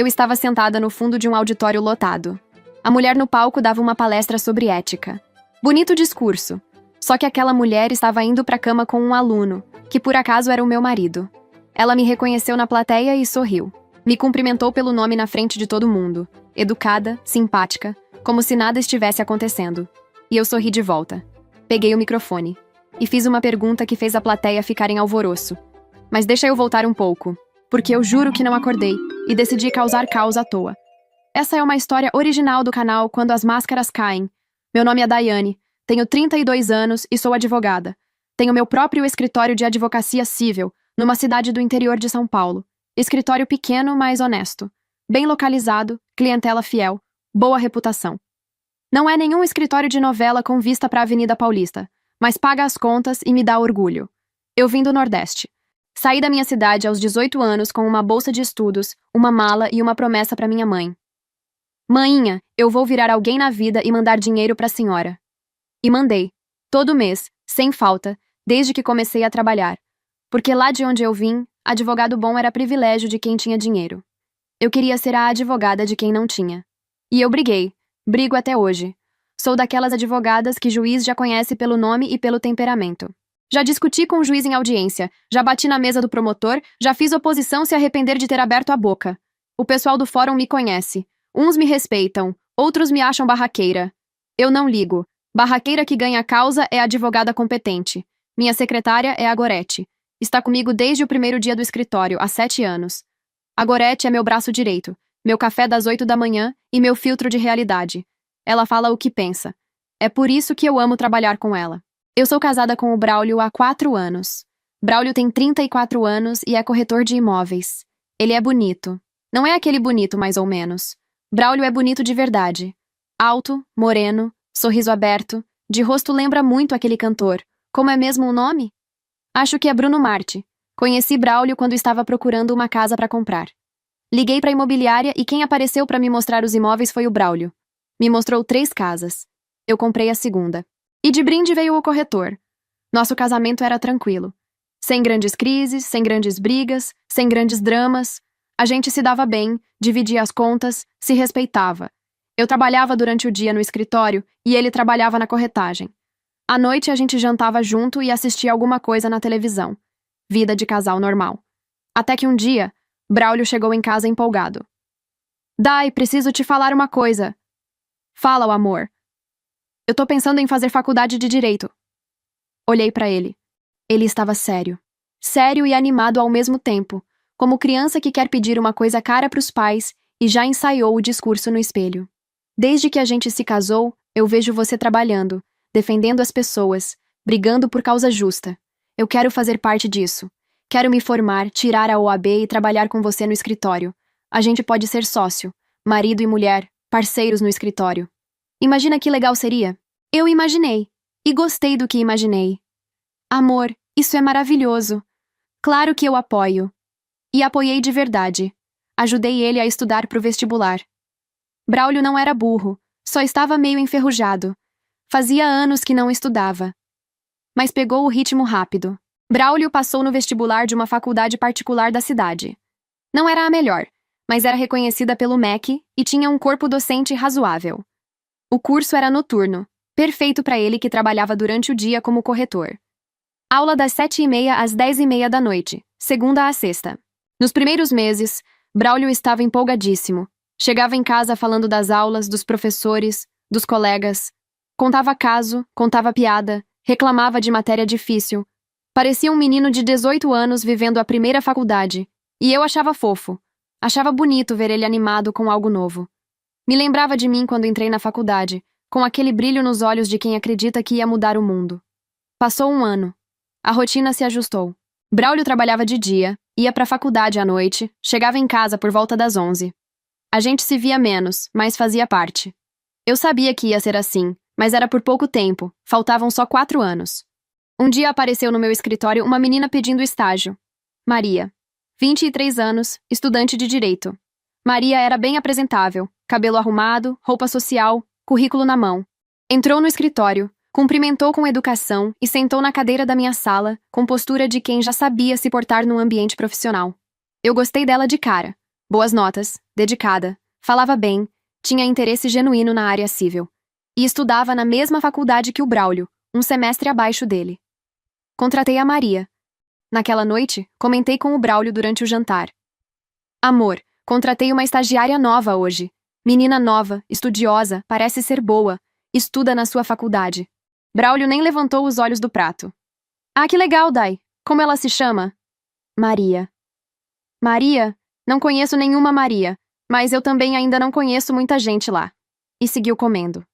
Eu estava sentada no fundo de um auditório lotado. A mulher no palco dava uma palestra sobre ética. Bonito discurso. Só que aquela mulher estava indo para a cama com um aluno, que por acaso era o meu marido. Ela me reconheceu na plateia e sorriu. Me cumprimentou pelo nome na frente de todo mundo. Educada, simpática, como se nada estivesse acontecendo. E eu sorri de volta. Peguei o microfone. E fiz uma pergunta que fez a plateia ficar em alvoroço. Mas deixa eu voltar um pouco, porque eu juro que não acordei e decidi causar caos à toa. Essa é uma história original do canal Quando as Máscaras Caem. Meu nome é Daiane, tenho 32 anos e sou advogada. Tenho meu próprio escritório de advocacia civil, numa cidade do interior de São Paulo. Escritório pequeno, mas honesto. Bem localizado, clientela fiel, boa reputação. Não é nenhum escritório de novela com vista para a Avenida Paulista, mas paga as contas e me dá orgulho. Eu vim do Nordeste. Saí da minha cidade aos 18 anos com uma bolsa de estudos, uma mala e uma promessa para minha mãe. Mãinha, eu vou virar alguém na vida e mandar dinheiro para a senhora. E mandei. Todo mês, sem falta, desde que comecei a trabalhar. Porque lá de onde eu vim, advogado bom era privilégio de quem tinha dinheiro. Eu queria ser a advogada de quem não tinha. E eu briguei. Brigo até hoje. Sou daquelas advogadas que juiz já conhece pelo nome e pelo temperamento. Já discuti com o juiz em audiência, já bati na mesa do promotor, já fiz oposição se arrepender de ter aberto a boca. O pessoal do fórum me conhece. Uns me respeitam, outros me acham barraqueira. Eu não ligo. Barraqueira que ganha causa é advogada competente. Minha secretária é a Gorete. Está comigo desde o primeiro dia do escritório, há 7 anos. A Gorete é meu braço direito, meu café das 8 da manhã e meu filtro de realidade. Ela fala o que pensa. É por isso que eu amo trabalhar com ela. Eu sou casada com o Braulio há 4 anos. Braulio tem 34 anos e é corretor de imóveis. Ele é bonito. Não é aquele bonito mais ou menos. Braulio é bonito de verdade. Alto, moreno, sorriso aberto, de rosto lembra muito aquele cantor. Como é mesmo o nome? Acho que é Bruno Marti. Conheci Braulio quando estava procurando uma casa para comprar. Liguei para a imobiliária e quem apareceu para me mostrar os imóveis foi o Braulio. Me mostrou 3 casas. Eu comprei a segunda. E de brinde veio o corretor. Nosso casamento era tranquilo. Sem grandes crises, sem grandes brigas, sem grandes dramas. A gente se dava bem, dividia as contas, se respeitava. Eu trabalhava durante o dia no escritório e ele trabalhava na corretagem. À noite a gente jantava junto e assistia alguma coisa na televisão. Vida de casal normal. Até que um dia, Braulio chegou em casa empolgado. Dai, preciso te falar uma coisa. Fala, o amor. Eu tô pensando em fazer faculdade de Direito. Olhei pra ele. Ele estava sério. Sério e animado ao mesmo tempo, como criança que quer pedir uma coisa cara pros pais e já ensaiou o discurso no espelho. Desde que a gente se casou, eu vejo você trabalhando, defendendo as pessoas, brigando por causa justa. Eu quero fazer parte disso. Quero me formar, tirar a OAB e trabalhar com você no escritório. A gente pode ser sócio, marido e mulher, parceiros no escritório. Imagina que legal seria? Eu imaginei. E gostei do que imaginei. Amor, isso é maravilhoso. Claro que eu apoio. E apoiei de verdade. Ajudei ele a estudar pro vestibular. Braulio não era burro, só estava meio enferrujado. Fazia anos que não estudava. Mas pegou o ritmo rápido. Braulio passou no vestibular de uma faculdade particular da cidade. Não era a melhor, mas era reconhecida pelo MEC e tinha um corpo docente razoável. O curso era noturno, perfeito para ele que trabalhava durante o dia como corretor. Aula das 7h30 às 10h30 da noite, segunda a sexta. Nos primeiros meses, Braulio estava empolgadíssimo. Chegava em casa falando das aulas, dos professores, dos colegas. Contava caso, contava piada, reclamava de matéria difícil. Parecia um menino de 18 anos vivendo a primeira faculdade. E eu achava fofo. Achava bonito ver ele animado com algo novo. Me lembrava de mim quando entrei na faculdade, com aquele brilho nos olhos de quem acredita que ia mudar o mundo. Passou um ano. A rotina se ajustou. Braulio trabalhava de dia, ia pra faculdade à noite, chegava em casa por volta das 11. A gente se via menos, mas fazia parte. Eu sabia que ia ser assim, mas era por pouco tempo, faltavam só 4 anos. Um dia apareceu no meu escritório uma menina pedindo estágio. Maria. 23 anos, estudante de Direito. Maria era bem apresentável, cabelo arrumado, roupa social, currículo na mão. Entrou no escritório, cumprimentou com educação e sentou na cadeira da minha sala, com postura de quem já sabia se portar num ambiente profissional. Eu gostei dela de cara. Boas notas, dedicada, falava bem, tinha interesse genuíno na área civil. E estudava na mesma faculdade que o Braulio, um semestre abaixo dele. Contratei a Maria. Naquela noite, comentei com o Braulio durante o jantar. Amor, contratei uma estagiária nova hoje. Menina nova, estudiosa, parece ser boa, estuda na sua faculdade. Braulio nem levantou os olhos do prato. Ah, que legal, Dai. Como ela se chama? Maria. Maria? Não conheço nenhuma Maria, mas eu também ainda não conheço muita gente lá. E seguiu comendo.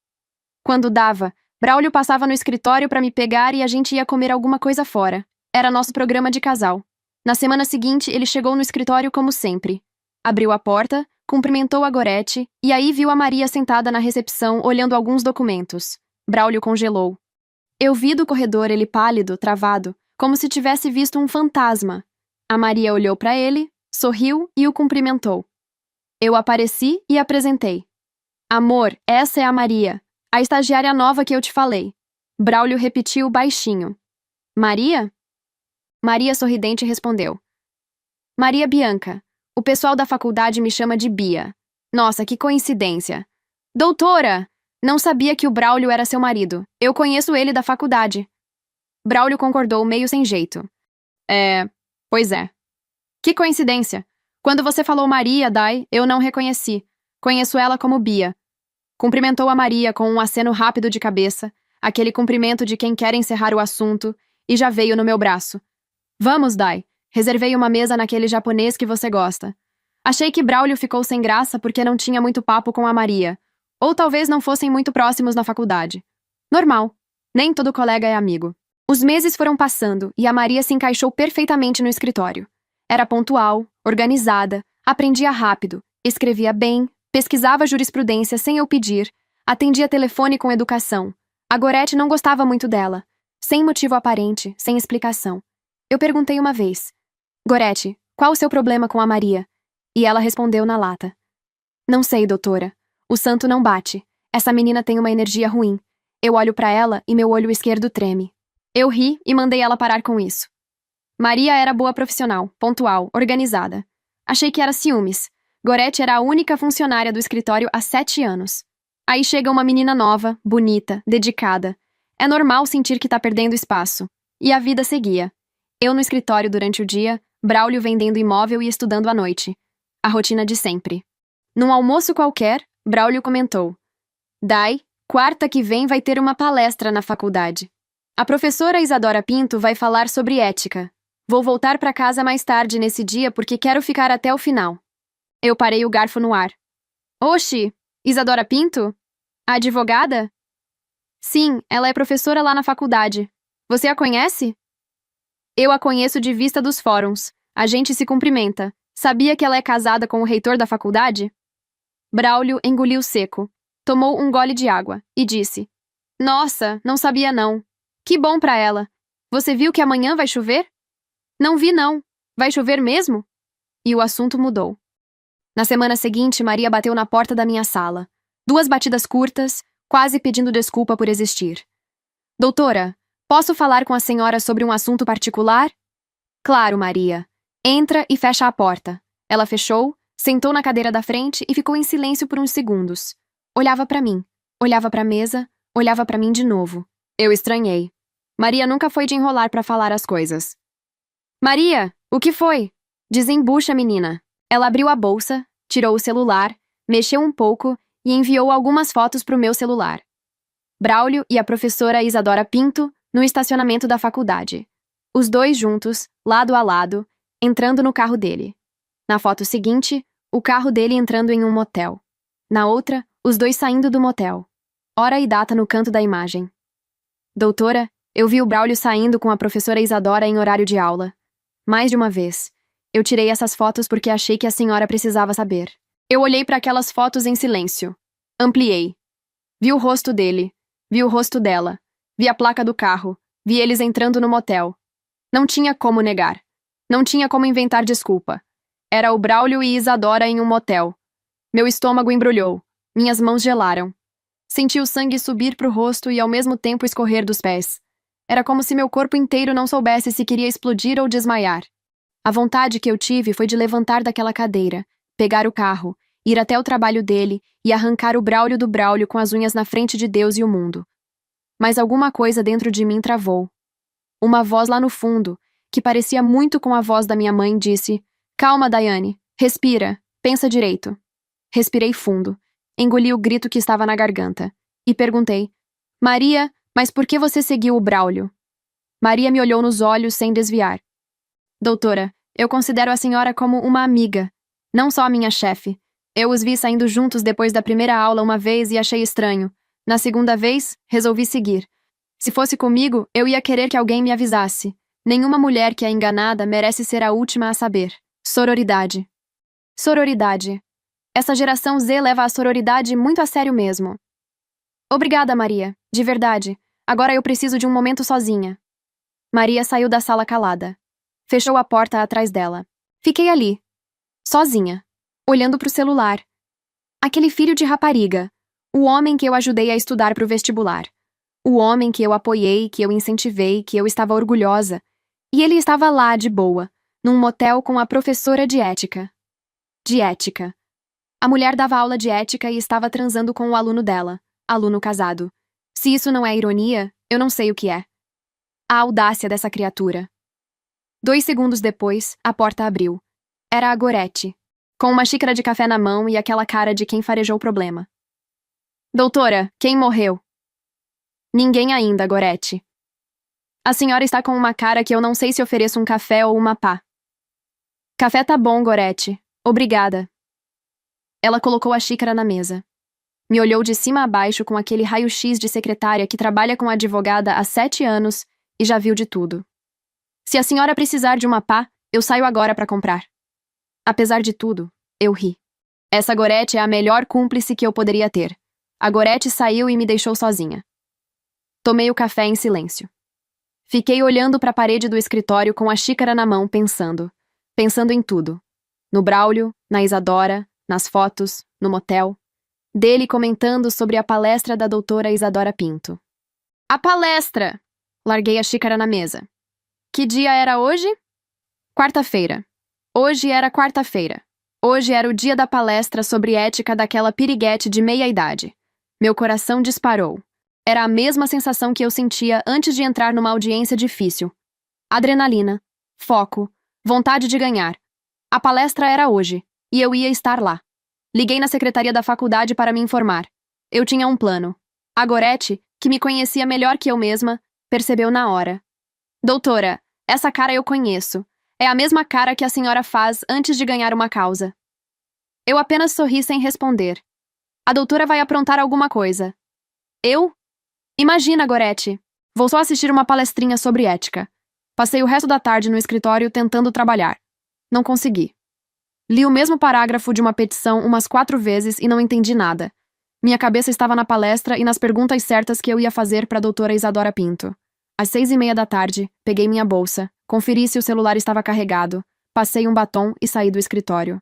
Quando dava, Braulio passava no escritório para me pegar e a gente ia comer alguma coisa fora. Era nosso programa de casal. Na semana seguinte, ele chegou no escritório como sempre. Abriu a porta, cumprimentou a Gorete e aí viu a Maria sentada na recepção olhando alguns documentos. Braulio congelou. Eu vi do corredor ele pálido, travado, como se tivesse visto um fantasma. A Maria olhou para ele, sorriu e o cumprimentou. Eu apareci e apresentei. Amor, essa é a Maria, a estagiária nova que eu te falei. Braulio repetiu baixinho. Maria? Maria sorridente respondeu. Maria Bianca. O pessoal da faculdade me chama de Bia. Nossa, que coincidência. Doutora! Não sabia que o Braulio era seu marido. Eu conheço ele da faculdade. Braulio concordou meio sem jeito. Pois é. Que coincidência. Quando você falou Maria, Dai, eu não reconheci. Conheço ela como Bia. Cumprimentou a Maria com um aceno rápido de cabeça, aquele cumprimento de quem quer encerrar o assunto, e já veio no meu braço. Vamos, Dai. Reservei uma mesa naquele japonês que você gosta. Achei que Braulio ficou sem graça porque não tinha muito papo com a Maria. Ou talvez não fossem muito próximos na faculdade. Normal. Nem todo colega é amigo. Os meses foram passando e a Maria se encaixou perfeitamente no escritório. Era pontual, organizada, aprendia rápido, escrevia bem, pesquisava jurisprudência sem eu pedir, atendia telefone com educação. A Gorete não gostava muito dela. Sem motivo aparente, sem explicação. Eu perguntei uma vez. Gorete, qual o seu problema com a Maria? E ela respondeu na lata. Não sei, doutora. O santo não bate. Essa menina tem uma energia ruim. Eu olho pra ela e meu olho esquerdo treme. Eu ri e mandei ela parar com isso. Maria era boa profissional, pontual, organizada. Achei que era ciúmes. Gorete era a única funcionária do escritório há 7 anos. Aí chega uma menina nova, bonita, dedicada. É normal sentir que tá perdendo espaço. E a vida seguia. Eu no escritório durante o dia, Braulio vendendo imóvel e estudando à noite. A rotina de sempre. Num almoço qualquer, Braulio comentou. Dai, quarta que vem vai ter uma palestra na faculdade. A professora Isadora Pinto vai falar sobre ética. Vou voltar para casa mais tarde nesse dia porque quero ficar até o final. Eu parei o garfo no ar. Oxi, Isadora Pinto? A advogada? Sim, ela é professora lá na faculdade. Você a conhece? Eu a conheço de vista dos fóruns. A gente se cumprimenta. Sabia que ela é casada com o reitor da faculdade? Braulio engoliu seco. Tomou um gole de água e disse. Nossa, não sabia não. Que bom pra ela. Você viu que amanhã vai chover? Não vi não. Vai chover mesmo? E o assunto mudou. Na semana seguinte, Maria bateu na porta da minha sala. 2 batidas curtas, quase pedindo desculpa por existir. Doutora, posso falar com a senhora sobre um assunto particular? Claro, Maria. Entra e fecha a porta. Ela fechou, sentou na cadeira da frente e ficou em silêncio por uns segundos. Olhava pra mim, olhava pra mesa, olhava pra mim de novo. Eu estranhei. Maria nunca foi de enrolar pra falar as coisas. Maria, o que foi? Desembucha, menina. Ela abriu a bolsa, tirou o celular, mexeu um pouco e enviou algumas fotos pro meu celular. Braulio e a professora Isadora Pinto no estacionamento da faculdade. Os dois juntos, lado a lado, entrando no carro dele. Na foto seguinte, o carro dele entrando em um motel. Na outra, os dois saindo do motel. Hora e data no canto da imagem. Doutora, eu vi o Braulio saindo com a professora Isadora em horário de aula. Mais de uma vez. Eu tirei essas fotos porque achei que a senhora precisava saber. Eu olhei para aquelas fotos em silêncio. Ampliei. Vi o rosto dele. Vi o rosto dela. Vi a placa do carro. Vi eles entrando no motel. Não tinha como negar. Não tinha como inventar desculpa. Era o Braulio e Isadora em um motel. Meu estômago embrulhou. Minhas mãos gelaram. Senti o sangue subir pro rosto e ao mesmo tempo escorrer dos pés. Era como se meu corpo inteiro não soubesse se queria explodir ou desmaiar. A vontade que eu tive foi de levantar daquela cadeira, pegar o carro, ir até o trabalho dele e arrancar o Braulio do Braulio com as unhas na frente de Deus e o mundo. Mas alguma coisa dentro de mim travou. Uma voz lá no fundo, que parecia muito com a voz da minha mãe, disse: "Calma, Daiane. Respira. Pensa direito." Respirei fundo, engoli o grito que estava na garganta e perguntei: "Maria, mas por que você seguiu o Braulio?" Maria me olhou nos olhos sem desviar. "Doutora, eu considero a senhora como uma amiga, não só a minha chefe. Eu os vi saindo juntos depois da primeira aula uma vez e achei estranho. Na segunda vez, resolvi seguir. Se fosse comigo, eu ia querer que alguém me avisasse. Nenhuma mulher que é enganada merece ser a última a saber. Sororidade." Sororidade. Essa geração Z leva a sororidade muito a sério mesmo. "Obrigada, Maria. De verdade. Agora eu preciso de um momento sozinha." Maria saiu da sala calada. Fechou a porta atrás dela. Fiquei ali, sozinha, olhando pro celular. Aquele filho de rapariga. O homem que eu ajudei a estudar pro vestibular. O homem que eu apoiei, que eu incentivei, que eu estava orgulhosa. E ele estava lá, de boa, num motel com a professora de ética. De ética. A mulher dava aula de ética e estava transando com o aluno dela, aluno casado. Se isso não é ironia, eu não sei o que é. A audácia dessa criatura. 2 segundos depois, a porta abriu. Era a Gorete, com uma xícara de café na mão e aquela cara de quem farejou o problema. "Doutora, quem morreu?" "Ninguém ainda, Gorete." "A senhora está com uma cara que eu não sei se ofereço um café ou uma pá." "Café tá bom, Gorete. Obrigada." Ela colocou a xícara na mesa. Me olhou de cima a baixo com aquele raio-x de secretária que trabalha com a advogada há 7 anos e já viu de tudo. "Se a senhora precisar de uma pá, eu saio agora para comprar." Apesar de tudo, eu ri. Essa Gorete é a melhor cúmplice que eu poderia ter. A Gorete saiu e me deixou sozinha. Tomei o café em silêncio. Fiquei olhando para a parede do escritório com a xícara na mão, pensando. Pensando em tudo. No Braulio, na Isadora, nas fotos, no motel. Dele comentando sobre a palestra da doutora Isadora Pinto. A palestra! Larguei a xícara na mesa. Que dia era hoje? Quarta-feira. Hoje era quarta-feira. Hoje era o dia da palestra sobre ética daquela piriguete de meia-idade. Meu coração disparou. Era a mesma sensação que eu sentia antes de entrar numa audiência difícil. Adrenalina, foco, vontade de ganhar. A palestra era hoje, e eu ia estar lá. Liguei na secretaria da faculdade para me informar. Eu tinha um plano. A Gorete, que me conhecia melhor que eu mesma, percebeu na hora. "Doutora, essa cara eu conheço. É a mesma cara que a senhora faz antes de ganhar uma causa." Eu apenas sorri sem responder. "A doutora vai aprontar alguma coisa." "Eu? Imagina, Gorete. Vou só assistir uma palestrinha sobre ética." Passei o resto da tarde no escritório tentando trabalhar. Não consegui. Li o mesmo parágrafo de uma petição umas 4 vezes e não entendi nada. Minha cabeça estava na palestra e nas perguntas certas que eu ia fazer para a doutora Isadora Pinto. Às 6:30 da tarde, peguei minha bolsa, conferi se o celular estava carregado, passei um batom e saí do escritório.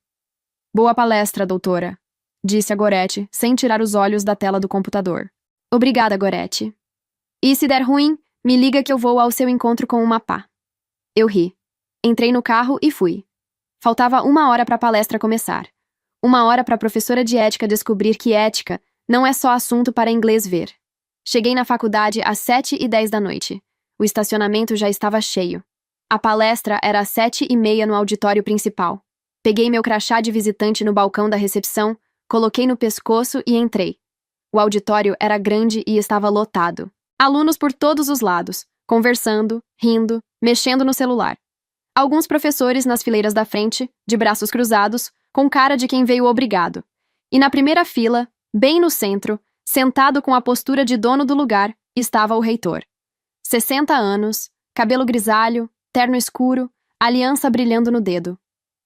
"Boa palestra, doutora", disse a Gorete, sem tirar os olhos da tela do computador. "Obrigada, Gorete. E se der ruim, me liga que eu vou ao seu encontro com uma pá." Eu ri. Entrei no carro e fui. Faltava 1 hora para a palestra começar. 1 hora para a professora de ética descobrir que ética não é só assunto para inglês ver. Cheguei na faculdade às 7:10 da noite. O estacionamento já estava cheio. A palestra era às 7:30 no auditório principal. Peguei meu crachá de visitante no balcão da recepção, coloquei no pescoço e entrei. O auditório era grande e estava lotado. Alunos por todos os lados, conversando, rindo, mexendo no celular. Alguns professores nas fileiras da frente, de braços cruzados, com cara de quem veio obrigado. E na primeira fila, bem no centro, sentado com a postura de dono do lugar, estava o reitor. 60 anos, cabelo grisalho, terno escuro, aliança brilhando no dedo.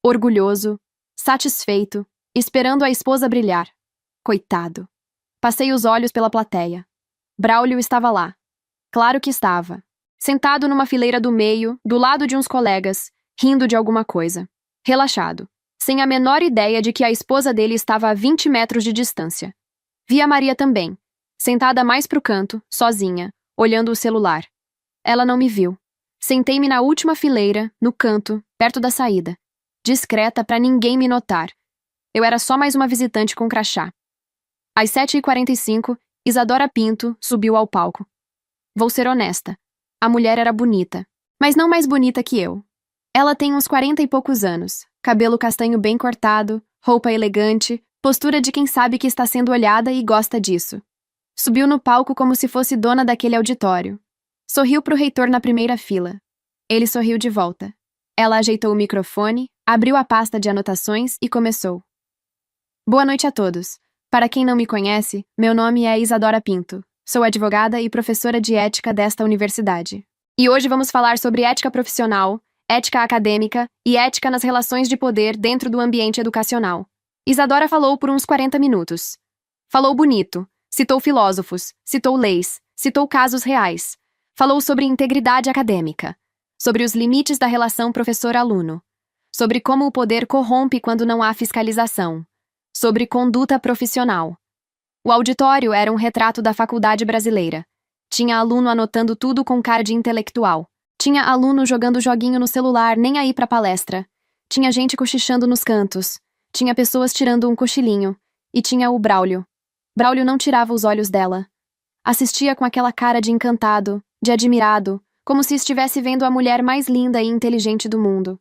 Orgulhoso, satisfeito, esperando a esposa brilhar. Coitado. Passei os olhos pela plateia. Braulio estava lá. Claro que estava. Sentado numa fileira do meio, do lado de uns colegas, rindo de alguma coisa. Relaxado. Sem a menor ideia de que a esposa dele estava a 20 metros de distância. Vi a Maria também, sentada mais pro canto, sozinha, olhando o celular. Ela não me viu. Sentei-me na última fileira, no canto, perto da saída. Discreta para ninguém me notar. Eu era só mais uma visitante com crachá. Às 7h45, Isadora Pinto subiu ao palco. Vou ser honesta. A mulher era bonita, mas não mais bonita que eu. Ela tem uns 40 e poucos anos, cabelo castanho bem cortado, roupa elegante, postura de quem sabe que está sendo olhada e gosta disso. Subiu no palco como se fosse dona daquele auditório. Sorriu pro reitor na primeira fila. Ele sorriu de volta. Ela ajeitou o microfone, abriu a pasta de anotações e começou. Boa noite a todos. Para quem não me conhece, meu nome é Isadora Pinto. Sou advogada e professora de ética desta universidade. E hoje vamos falar sobre ética profissional, ética acadêmica e ética nas relações de poder dentro do ambiente educacional. Isadora falou por uns 40 minutos. Falou bonito, citou filósofos, citou leis, citou casos reais. Falou sobre integridade acadêmica, sobre os limites da relação professor-aluno, sobre como o poder corrompe quando não há fiscalização, sobre conduta profissional. O auditório era um retrato da faculdade brasileira. Tinha aluno anotando tudo com cara de intelectual. Tinha aluno jogando joguinho no celular nem aí pra palestra. Tinha gente cochichando nos cantos. Tinha pessoas tirando um cochilinho. E tinha o Braulio. Braulio não tirava os olhos dela. Assistia com aquela cara de encantado, de admirado, como se estivesse vendo a mulher mais linda e inteligente do mundo.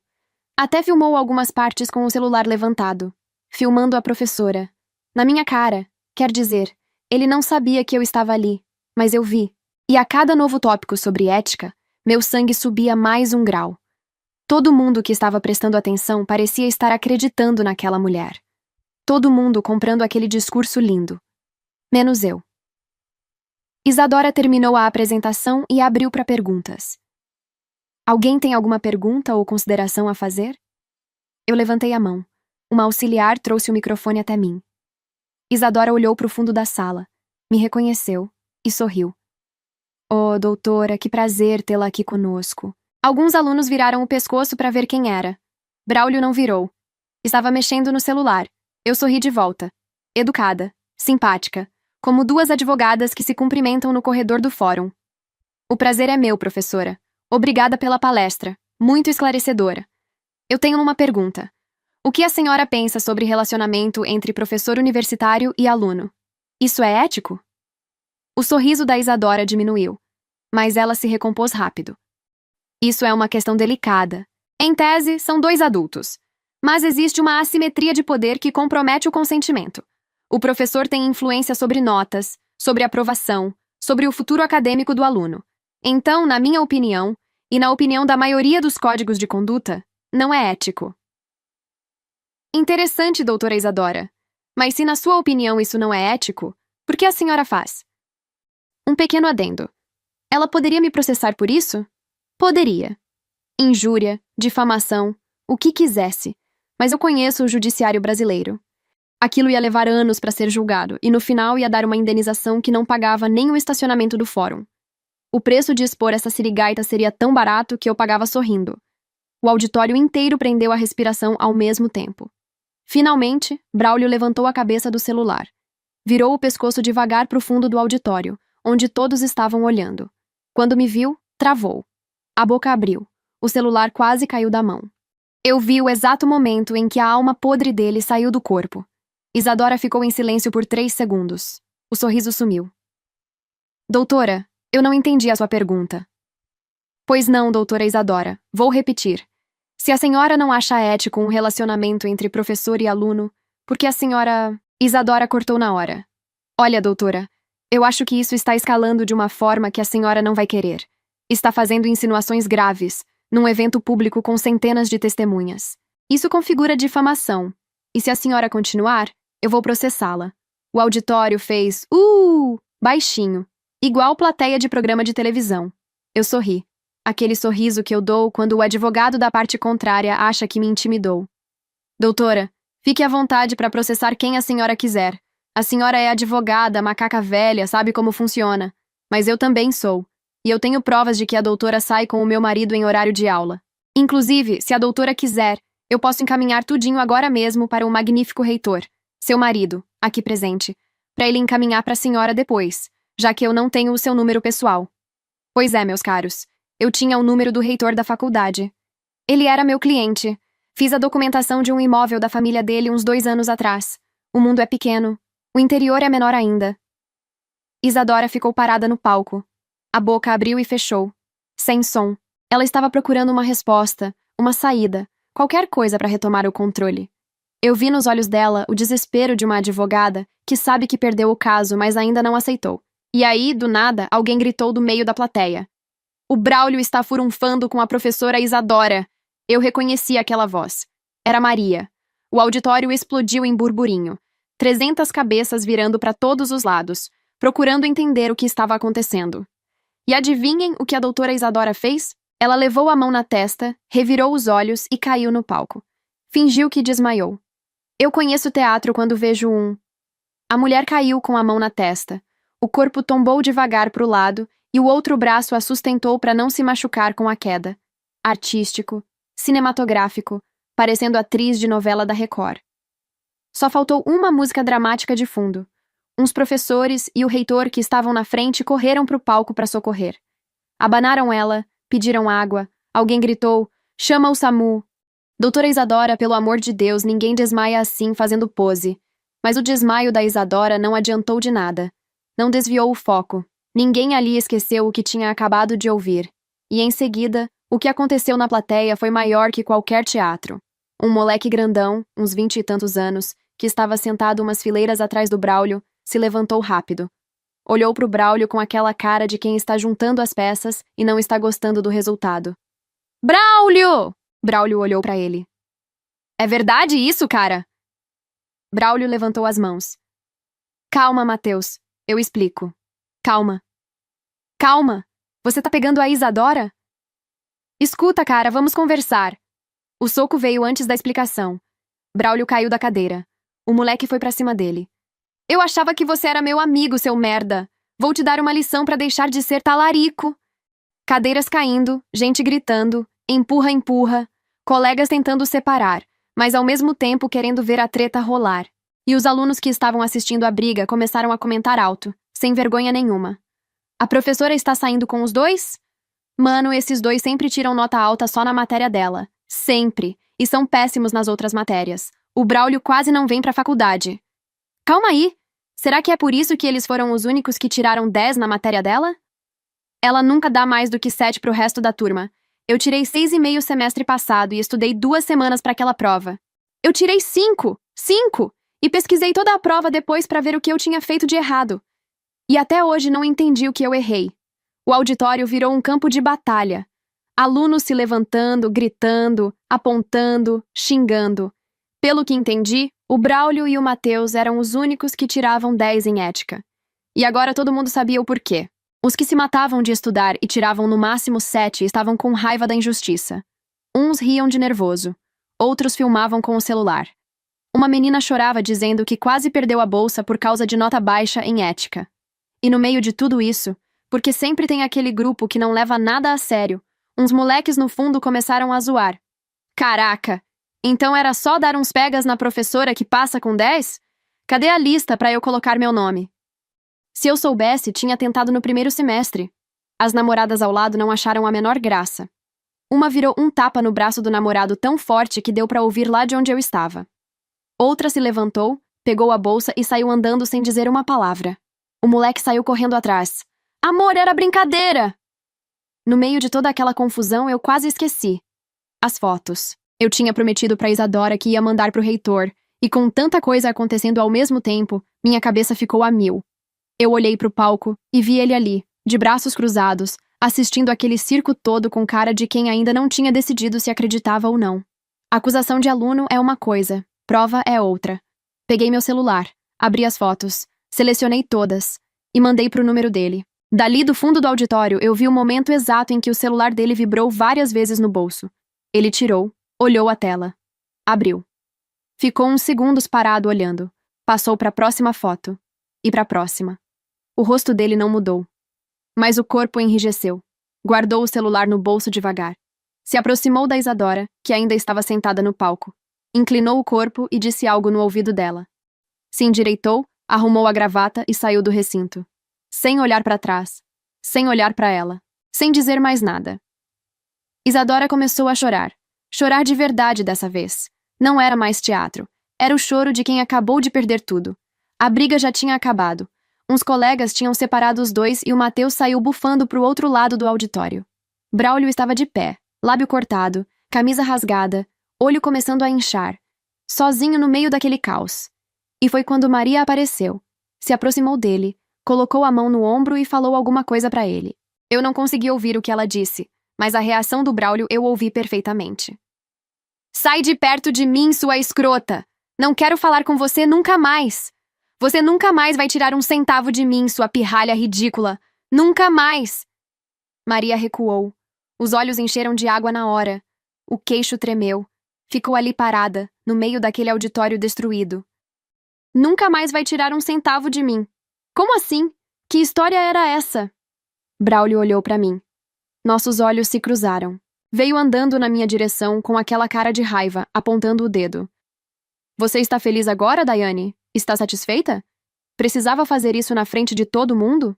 Até filmou algumas partes com o celular levantado, filmando a professora. Na minha cara, quer dizer, ele não sabia que eu estava ali, mas eu vi. E a cada novo tópico sobre ética, meu sangue subia mais um grau. Todo mundo que estava prestando atenção parecia estar acreditando naquela mulher. Todo mundo comprando aquele discurso lindo. Menos eu. Isadora terminou a apresentação e abriu para perguntas. Alguém tem alguma pergunta ou consideração a fazer? Eu levantei a mão. Uma auxiliar trouxe o microfone até mim. Isadora olhou para o fundo da sala, me reconheceu e sorriu. Oh, doutora, que prazer tê-la aqui conosco. Alguns alunos viraram o pescoço para ver quem era. Braulio não virou. Estava mexendo no celular. Eu sorri de volta. Educada, simpática, como duas advogadas que se cumprimentam no corredor do fórum. O prazer é meu, professora. Obrigada pela palestra. Muito esclarecedora. Eu tenho uma pergunta. O que a senhora pensa sobre relacionamento entre professor universitário e aluno? Isso é ético? O sorriso da Isadora diminuiu, mas ela se recompôs rápido. Isso é uma questão delicada. Em tese, são dois adultos. Mas existe uma assimetria de poder que compromete o consentimento. O professor tem influência sobre notas, sobre aprovação, sobre o futuro acadêmico do aluno. Então, na minha opinião, e na opinião da maioria dos códigos de conduta, não é ético. Interessante, doutora Isadora. Mas se na sua opinião isso não é ético, por que a senhora faz? Um pequeno adendo. Ela poderia me processar por isso? Poderia. Injúria, difamação, o que quisesse. Mas eu conheço o judiciário brasileiro. Aquilo ia levar anos para ser julgado e no final ia dar uma indenização que não pagava nem o estacionamento do fórum. O preço de expor essa sirigaita seria tão barato que eu pagava sorrindo. O auditório inteiro prendeu a respiração ao mesmo tempo. Finalmente, Braulio levantou a cabeça do celular. Virou o pescoço devagar para o fundo do auditório, onde todos estavam olhando. Quando me viu, travou. A boca abriu. O celular quase caiu da mão. Eu vi o exato momento em que a alma podre dele saiu do corpo. Isadora ficou em silêncio por 3 segundos. O sorriso sumiu. Doutora, eu não entendi a sua pergunta. Pois não, doutora Isadora. Vou repetir. Se a senhora não acha ético um relacionamento entre professor e aluno, por que a senhora... Isadora cortou na hora. Olha, doutora, eu acho que isso está escalando de uma forma que a senhora não vai querer. Está fazendo insinuações graves, num evento público com centenas de testemunhas. Isso configura difamação. E se a senhora continuar, eu vou processá-la. O auditório fez baixinho, igual plateia de programa de televisão. Eu sorri. Aquele sorriso que eu dou quando o advogado da parte contrária acha que me intimidou. Doutora, fique à vontade para processar quem a senhora quiser. A senhora é advogada, macaca velha, sabe como funciona. Mas eu também sou. E eu tenho provas de que a doutora sai com o meu marido em horário de aula. Inclusive, se a doutora quiser, eu posso encaminhar tudinho agora mesmo para o magnífico reitor, seu marido, aqui presente, para ele encaminhar para a senhora depois, já que eu não tenho o seu número pessoal. Pois é, meus caros, eu tinha o número do reitor da faculdade. Ele era meu cliente. Fiz a documentação de um imóvel da família dele uns 2 anos atrás. O mundo é pequeno. O interior é menor ainda. Isadora ficou parada no palco. A boca abriu e fechou. Sem som. Ela estava procurando uma resposta, uma saída, qualquer coisa para retomar o controle. Eu vi nos olhos dela o desespero de uma advogada que sabe que perdeu o caso, mas ainda não aceitou. E aí, do nada, alguém gritou do meio da plateia. O Braulio está furunfando com a professora Isadora. Eu reconheci aquela voz. Era Maria. O auditório explodiu em burburinho. 300 cabeças virando para todos os lados, procurando entender o que estava acontecendo. E adivinhem o que a doutora Isadora fez? Ela levou a mão na testa, revirou os olhos e caiu no palco. Fingiu que desmaiou. Eu conheço teatro quando vejo um. A mulher caiu com a mão na testa. O corpo tombou devagar para o lado e o outro braço a sustentou para não se machucar com a queda. Artístico, cinematográfico, parecendo atriz de novela da Record. Só faltou uma música dramática de fundo. Uns professores e o reitor que estavam na frente correram para o palco para socorrer. Abanaram ela, pediram água, alguém gritou, chama o SAMU. Doutora Isadora, pelo amor de Deus, ninguém desmaia assim fazendo pose. Mas o desmaio da Isadora não adiantou de nada. Não desviou o foco. Ninguém ali esqueceu o que tinha acabado de ouvir. E em seguida, o que aconteceu na plateia foi maior que qualquer teatro. Um moleque grandão, uns 20 e tantos anos, que estava sentado umas fileiras atrás do Braulio, se levantou rápido. Olhou pro Braulio com aquela cara de quem está juntando as peças e não está gostando do resultado. Braulio! Braulio olhou para ele. É verdade isso, cara? Braulio levantou as mãos. Calma, Mateus. Eu explico. Calma. Calma. Você tá pegando a Isadora? Escuta, cara, vamos conversar. O soco veio antes da explicação. Braulio caiu da cadeira. O moleque foi pra cima dele. Eu achava que você era meu amigo, seu merda. Vou te dar uma lição pra deixar de ser talarico. Cadeiras caindo, gente gritando, empurra, empurra, colegas tentando separar, mas ao mesmo tempo querendo ver a treta rolar. E os alunos que estavam assistindo a briga começaram a comentar alto, sem vergonha nenhuma. A professora está saindo com os dois? Mano, esses dois sempre tiram nota alta só na matéria dela. Sempre. E são péssimos nas outras matérias. O Braulio quase não vem pra faculdade. Calma aí. Será que é por isso que eles foram os únicos que tiraram 10 na matéria dela? Ela nunca dá mais do que 7 pro resto da turma. Eu tirei 6,5 semestre passado e estudei 2 semanas pra aquela prova. Eu tirei 5! 5! E pesquisei toda a prova depois pra ver o que eu tinha feito de errado. E até hoje não entendi o que eu errei. O auditório virou um campo de batalha. Alunos se levantando, gritando, apontando, xingando. Pelo que entendi, o Braulio e o Mateus eram os únicos que tiravam 10 em ética. E agora todo mundo sabia o porquê. Os que se matavam de estudar e tiravam no máximo 7 estavam com raiva da injustiça. Uns riam de nervoso. Outros filmavam com o celular. Uma menina chorava dizendo que quase perdeu a bolsa por causa de nota baixa em ética. E no meio de tudo isso, porque sempre tem aquele grupo que não leva nada a sério, uns moleques no fundo começaram a zoar. Caraca! Então era só dar uns pegas na professora que passa com 10? Cadê a lista para eu colocar meu nome? Se eu soubesse, tinha tentado no primeiro semestre. As namoradas ao lado não acharam a menor graça. Uma virou um tapa no braço do namorado tão forte que deu para ouvir lá de onde eu estava. Outra se levantou, pegou a bolsa e saiu andando sem dizer uma palavra. O moleque saiu correndo atrás. Amor, era brincadeira! No meio de toda aquela confusão, eu quase esqueci. As fotos. Eu tinha prometido pra Isadora que ia mandar pro reitor, e com tanta coisa acontecendo ao mesmo tempo, minha cabeça ficou a mil. Eu olhei pro palco e vi ele ali, de braços cruzados, assistindo aquele circo todo com cara de quem ainda não tinha decidido se acreditava ou não. Acusação de aluno é uma coisa, prova é outra. Peguei meu celular, abri as fotos, selecionei todas e mandei pro número dele. Dali do fundo do auditório, eu vi o momento exato em que o celular dele vibrou várias vezes no bolso. Ele tirou, olhou a tela. Abriu. Ficou uns segundos parado olhando. Passou para a próxima foto. E para a próxima. O rosto dele não mudou. Mas o corpo enrijeceu. Guardou o celular no bolso devagar. Se aproximou da Isadora, que ainda estava sentada no palco. Inclinou o corpo e disse algo no ouvido dela. Se endireitou, arrumou a gravata e saiu do recinto. Sem olhar para trás. Sem olhar para ela. Sem dizer mais nada. Isadora começou a chorar. Chorar de verdade dessa vez. Não era mais teatro. Era o choro de quem acabou de perder tudo. A briga já tinha acabado. Uns colegas tinham separado os dois e o Mateus saiu bufando pro outro lado do auditório. Braulio estava de pé, lábio cortado, camisa rasgada, olho começando a inchar, sozinho no meio daquele caos. E foi quando Maria apareceu. Se aproximou dele, colocou a mão no ombro e falou alguma coisa para ele. Eu não consegui ouvir o que ela disse, mas a reação do Braulio eu ouvi perfeitamente. Sai de perto de mim, sua escrota! Não quero falar com você nunca mais! Você nunca mais vai tirar um centavo de mim, sua pirralha ridícula! Nunca mais! Maria recuou. Os olhos encheram de água na hora. O queixo tremeu. Ficou ali parada, no meio daquele auditório destruído. Nunca mais vai tirar um centavo de mim. Como assim? Que história era essa? Braulio olhou para mim. Nossos olhos se cruzaram. Veio andando na minha direção com aquela cara de raiva, apontando o dedo. Você está feliz agora, Daiane? Está satisfeita? Precisava fazer isso na frente de todo mundo?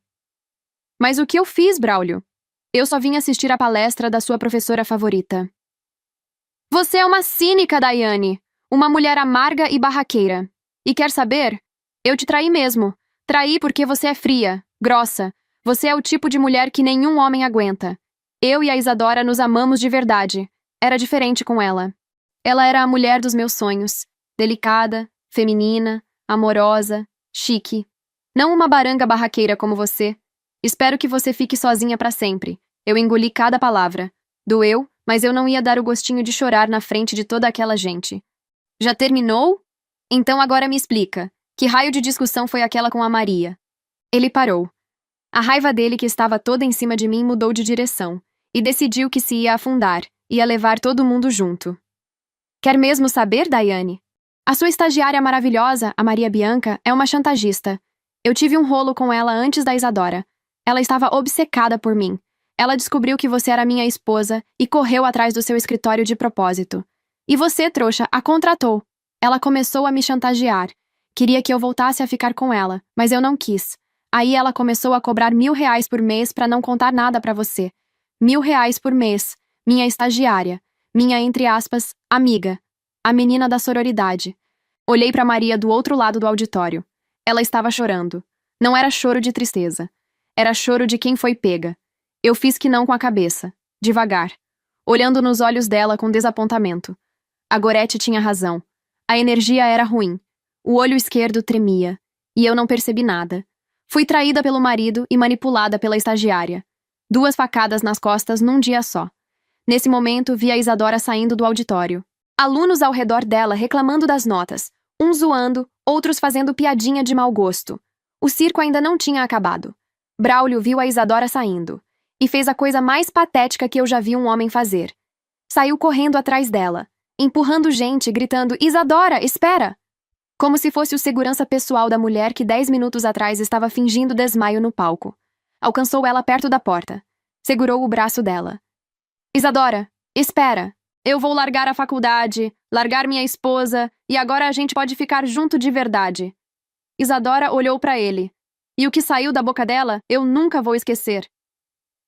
Mas o que eu fiz, Braulio? Eu só vim assistir a palestra da sua professora favorita. Você é uma cínica, Daiane. Uma mulher amarga e barraqueira. E quer saber? Eu te traí mesmo. Traí porque você é fria, grossa. Você é o tipo de mulher que nenhum homem aguenta. Eu e a Isadora nos amamos de verdade. Era diferente com ela. Ela era a mulher dos meus sonhos. Delicada, feminina, amorosa, chique. Não uma baranga barraqueira como você. Espero que você fique sozinha para sempre. Eu engoli cada palavra. Doeu, mas eu não ia dar o gostinho de chorar na frente de toda aquela gente. Já terminou? Então agora me explica. Que raio de discussão foi aquela com a Maria? Ele parou. A raiva dele, que estava toda em cima de mim, mudou de direção. E decidiu que se ia afundar, ia levar todo mundo junto. Quer mesmo saber, Daiane? A sua estagiária maravilhosa, a Maria Bianca, é uma chantagista. Eu tive um rolo com ela antes da Isadora. Ela estava obcecada por mim. Ela descobriu que você era minha esposa e correu atrás do seu escritório de propósito. E você, trouxa, a contratou. Ela começou a me chantagear. Queria que eu voltasse a ficar com ela, mas eu não quis. Aí ela começou a cobrar R$ 1.000 por mês para não contar nada para você. R$ 1.000 por mês. Minha estagiária. Minha, entre aspas, amiga. A menina da sororidade. Olhei para Maria do outro lado do auditório. Ela estava chorando. Não era choro de tristeza. Era choro de quem foi pega. Eu fiz que não com a cabeça. Devagar. Olhando nos olhos dela com desapontamento. A Gorete tinha razão. A energia era ruim. O olho esquerdo tremia. E eu não percebi nada. Fui traída pelo marido e manipulada pela estagiária. 2 facadas nas costas num dia só. Nesse momento, vi a Isadora saindo do auditório. Alunos ao redor dela reclamando das notas. Uns zoando, outros fazendo piadinha de mau gosto. O circo ainda não tinha acabado. Braulio viu a Isadora saindo. E fez a coisa mais patética que eu já vi um homem fazer. Saiu correndo atrás dela, empurrando gente, gritando: Isadora, espera! Como se fosse o segurança pessoal da mulher que 10 minutos atrás estava fingindo desmaio no palco. Alcançou ela perto da porta. Segurou o braço dela. Isadora, espera! Eu vou largar a faculdade, largar minha esposa, e agora a gente pode ficar junto de verdade. Isadora olhou para ele. E o que saiu da boca dela, eu nunca vou esquecer.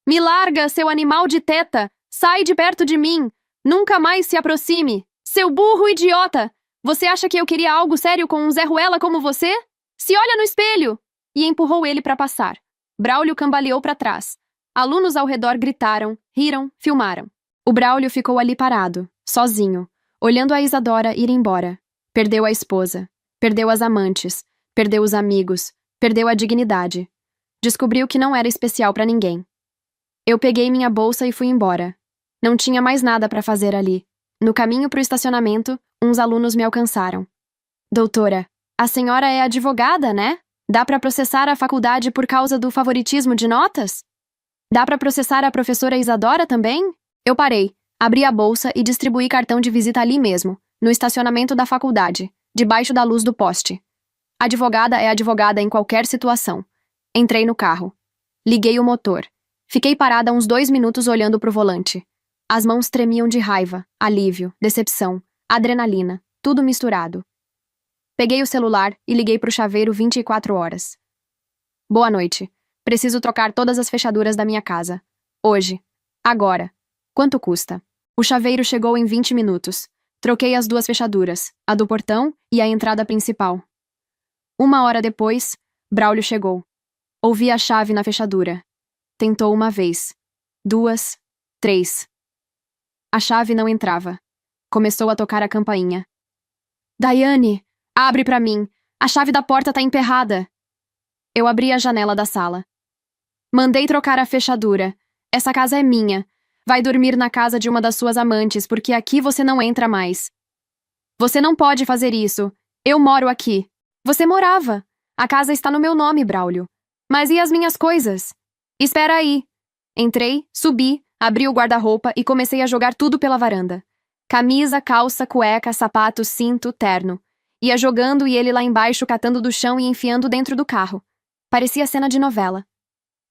Me larga, seu animal de teta! Sai de perto de mim! Nunca mais se aproxime! Seu burro idiota! Você acha que eu queria algo sério com um Zé Ruela como você? Se olha no espelho! E empurrou ele para passar. Braulio cambaleou para trás. Alunos ao redor gritaram, riram, filmaram. O Braulio ficou ali parado, sozinho, olhando a Isadora ir embora. Perdeu a esposa, perdeu as amantes, perdeu os amigos, perdeu a dignidade. Descobriu que não era especial para ninguém. Eu peguei minha bolsa e fui embora. Não tinha mais nada para fazer ali. No caminho para o estacionamento, uns alunos me alcançaram. Doutora, a senhora é advogada, né? Dá para processar a faculdade por causa do favoritismo de notas? Dá para processar a professora Isadora também? Eu parei, abri a bolsa e distribuí cartão de visita ali mesmo, no estacionamento da faculdade, debaixo da luz do poste. Advogada é advogada em qualquer situação. Entrei no carro. Liguei o motor. Fiquei parada uns 2 minutos olhando pro volante. As mãos tremiam de raiva, alívio, decepção, adrenalina, tudo misturado. Peguei o celular e liguei pro chaveiro 24 horas. Boa noite. Preciso trocar todas as fechaduras da minha casa. Hoje. Agora. Quanto custa? O chaveiro chegou em 20 minutos. Troquei as duas fechaduras, a do portão e a entrada principal. 1 hora depois, Braulio chegou. Ouvi a chave na fechadura. Tentou uma vez, 2, 3. A chave não entrava. Começou a tocar a campainha. Daiane, abre pra mim. A chave da porta tá emperrada. Eu abri a janela da sala. Mandei trocar a fechadura. Essa casa é minha. Vai dormir na casa de uma das suas amantes, porque aqui você não entra mais. Você não pode fazer isso. Eu moro aqui. Você morava. A casa está no meu nome, Braulio. Mas e as minhas coisas? Espera aí. Entrei, subi, abri o guarda-roupa e comecei a jogar tudo pela varanda. Camisa, calça, cueca, sapato, cinto, terno. Ia jogando e ele lá embaixo catando do chão e enfiando dentro do carro. Parecia cena de novela.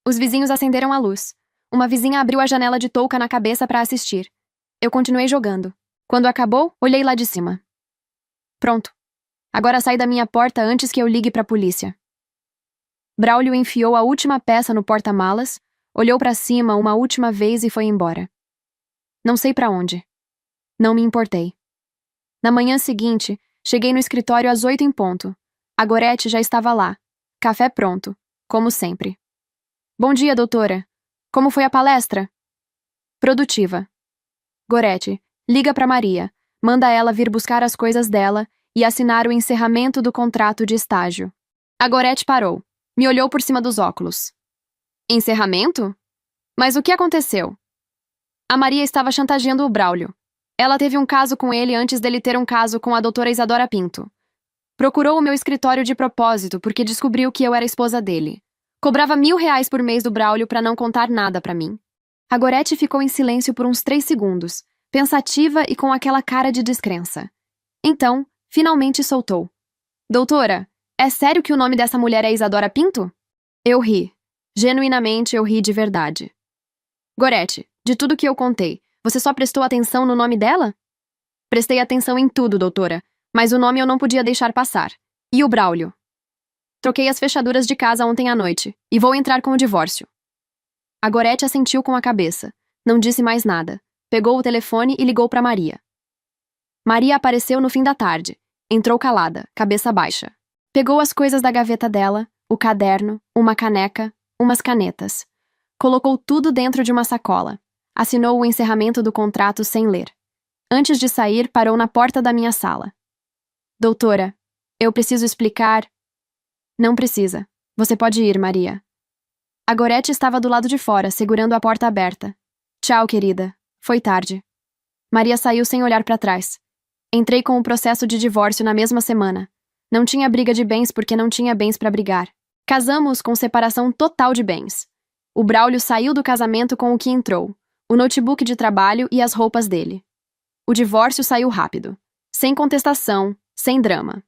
Os vizinhos acenderam a luz. Uma vizinha abriu a janela de touca na cabeça para assistir. Eu continuei jogando. Quando acabou, olhei lá de cima. Pronto. Agora sai da minha porta antes que eu ligue para a polícia. Braulio enfiou a última peça no porta-malas, olhou para cima uma última vez e foi embora. Não sei para onde. Não me importei. Na manhã seguinte, cheguei no escritório às 8 em ponto. A Gorete já estava lá. Café pronto, como sempre. Bom dia, doutora. Como foi a palestra? Produtiva. Gorete, liga para Maria. Manda ela vir buscar as coisas dela e assinar o encerramento do contrato de estágio. A Gorete parou. Me olhou por cima dos óculos. Encerramento? Mas o que aconteceu? A Maria estava chantageando o Braulio. Ela teve um caso com ele antes dele ter um caso com a doutora Isadora Pinto. Procurou o meu escritório de propósito porque descobriu que eu era esposa dele. Cobrava R$ 1.000 por mês do Braulio para não contar nada para mim. A Gorete ficou em silêncio por uns 3 segundos, pensativa e com aquela cara de descrença. Então, finalmente soltou. Doutora, é sério que o nome dessa mulher é Isadora Pinto? Eu ri. Genuinamente eu ri de verdade. Gorete, de tudo que eu contei, você só prestou atenção no nome dela? Prestei atenção em tudo, doutora, mas o nome eu não podia deixar passar. E o Braulio? Troquei as fechaduras de casa ontem à noite, e vou entrar com o divórcio. A Gorete assentiu com a cabeça. Não disse mais nada. Pegou o telefone e ligou para Maria. Maria apareceu no fim da tarde. Entrou calada, cabeça baixa. Pegou as coisas da gaveta dela, o caderno, uma caneca, umas canetas. Colocou tudo dentro de uma sacola. Assinou o encerramento do contrato sem ler. Antes de sair, parou na porta da minha sala. Doutora, eu preciso explicar... Não precisa. Você pode ir, Maria. A Gorete estava do lado de fora, segurando a porta aberta. Tchau, querida. Foi tarde. Maria saiu sem olhar para trás. Entrei com o processo de divórcio na mesma semana. Não tinha briga de bens porque não tinha bens para brigar. Casamos com separação total de bens. O Braulio saiu do casamento com o que entrou, o notebook de trabalho e as roupas dele. O divórcio saiu rápido. Sem contestação, sem drama.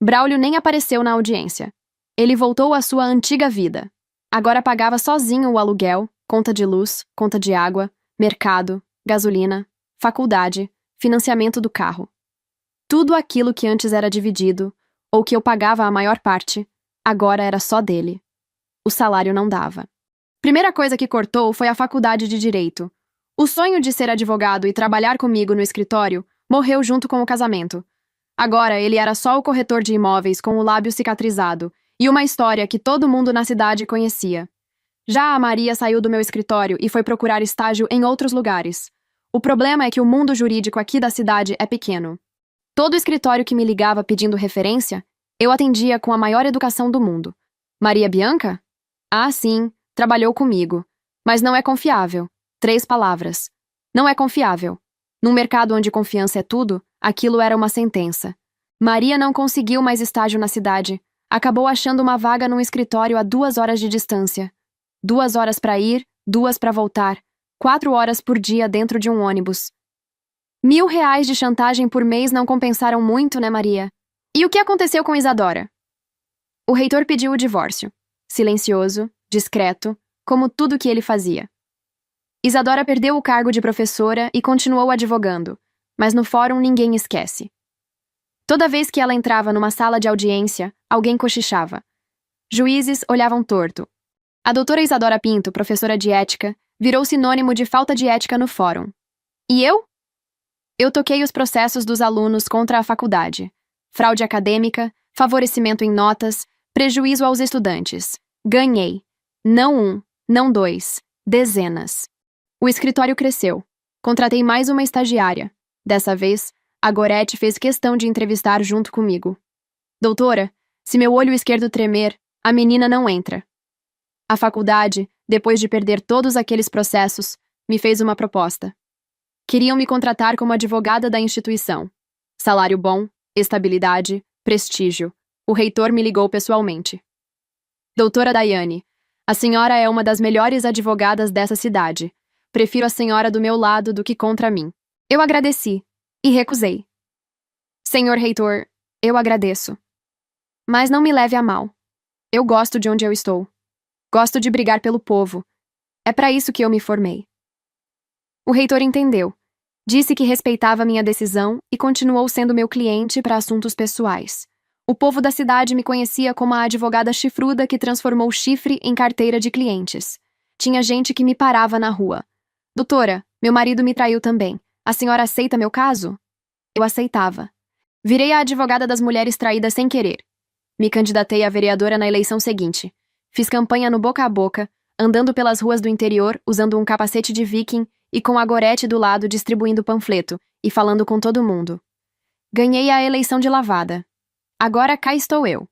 Braulio nem apareceu na audiência. Ele voltou à sua antiga vida. Agora pagava sozinho o aluguel, conta de luz, conta de água, mercado, gasolina, faculdade, financiamento do carro. Tudo aquilo que antes era dividido, ou que eu pagava a maior parte, agora era só dele. O salário não dava. Primeira coisa que cortou foi a faculdade de Direito. O sonho de ser advogado e trabalhar comigo no escritório morreu junto com o casamento. Agora ele era só o corretor de imóveis com o lábio cicatrizado e uma história que todo mundo na cidade conhecia. Já a Maria saiu do meu escritório e foi procurar estágio em outros lugares. O problema é que o mundo jurídico aqui da cidade é pequeno. Todo escritório que me ligava pedindo referência, eu atendia com a maior educação do mundo. Maria Bianca? Ah, sim, trabalhou comigo. Mas não é confiável. 3 palavras. Não é confiável. Num mercado onde confiança é tudo, aquilo era uma sentença. Maria não conseguiu mais estágio na cidade. Acabou achando uma vaga num escritório a 2 horas de distância. 2 horas para ir, 2 para voltar. 4 horas por dia dentro de um ônibus. R$ 1.000 de chantagem por mês não compensaram muito, né, Maria? E o que aconteceu com Isadora? O reitor pediu o divórcio. Silencioso, discreto, como tudo que ele fazia. Isadora perdeu o cargo de professora e continuou advogando, mas no fórum ninguém esquece. Toda vez que ela entrava numa sala de audiência, alguém cochichava. Juízes olhavam torto. A doutora Isadora Pinto, professora de ética, virou sinônimo de falta de ética no fórum. E eu? Eu toquei os processos dos alunos contra a faculdade. Fraude acadêmica, favorecimento em notas, prejuízo aos estudantes. Ganhei. Não um, não dois, dezenas. O escritório cresceu. Contratei mais uma estagiária. Dessa vez, a Gorete fez questão de entrevistar junto comigo. Doutora, se meu olho esquerdo tremer, a menina não entra. A faculdade, depois de perder todos aqueles processos, me fez uma proposta. Queriam me contratar como advogada da instituição. Salário bom, estabilidade, prestígio. O reitor me ligou pessoalmente. Doutora Daiane, a senhora é uma das melhores advogadas dessa cidade. Prefiro a senhora do meu lado do que contra mim. Eu agradeci e recusei. Senhor reitor, eu agradeço. Mas não me leve a mal. Eu gosto de onde eu estou. Gosto de brigar pelo povo. É para isso que eu me formei. O reitor entendeu. Disse que respeitava minha decisão e continuou sendo meu cliente para assuntos pessoais. O povo da cidade me conhecia como a advogada chifruda que transformou chifre em carteira de clientes. Tinha gente que me parava na rua. Doutora, meu marido me traiu também. A senhora aceita meu caso? Eu aceitava. Virei a advogada das mulheres traídas sem querer. Me candidatei a vereadora na eleição seguinte. Fiz campanha no boca a boca, andando pelas ruas do interior usando um capacete de viking e com a Gorete do lado distribuindo panfleto e falando com todo mundo. Ganhei a eleição de lavada. Agora cá estou eu.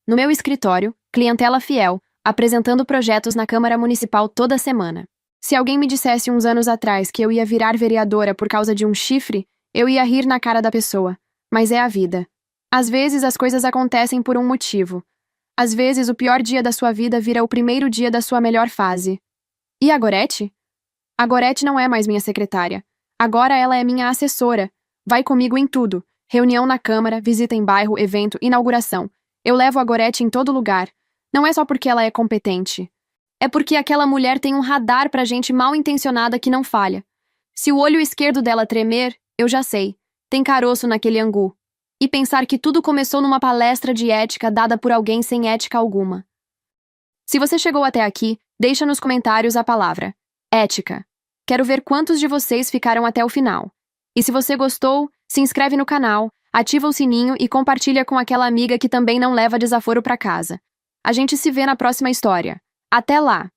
No meu escritório, clientela fiel, apresentando projetos na Câmara Municipal toda semana. Se alguém me dissesse uns anos atrás que eu ia virar vereadora por causa de um chifre, eu ia rir na cara da pessoa. Mas é a vida. Às vezes as coisas acontecem por um motivo. Às vezes o pior dia da sua vida vira o primeiro dia da sua melhor fase. E a Gorete? A Gorete não é mais minha secretária. Agora ela é minha assessora. Vai comigo em tudo. Reunião na Câmara, visita em bairro, evento, inauguração. Eu levo a Gorete em todo lugar. Não é só porque ela é competente. É porque aquela mulher tem um radar pra gente mal intencionada que não falha. Se o olho esquerdo dela tremer, eu já sei. Tem caroço naquele angu. E pensar que tudo começou numa palestra de ética dada por alguém sem ética alguma. Se você chegou até aqui, deixa nos comentários a palavra ética. Quero ver quantos de vocês ficaram até o final. E se você gostou, se inscreve no canal, ativa o sininho e compartilha com aquela amiga que também não leva desaforo pra casa. A gente se vê na próxima história. Até lá!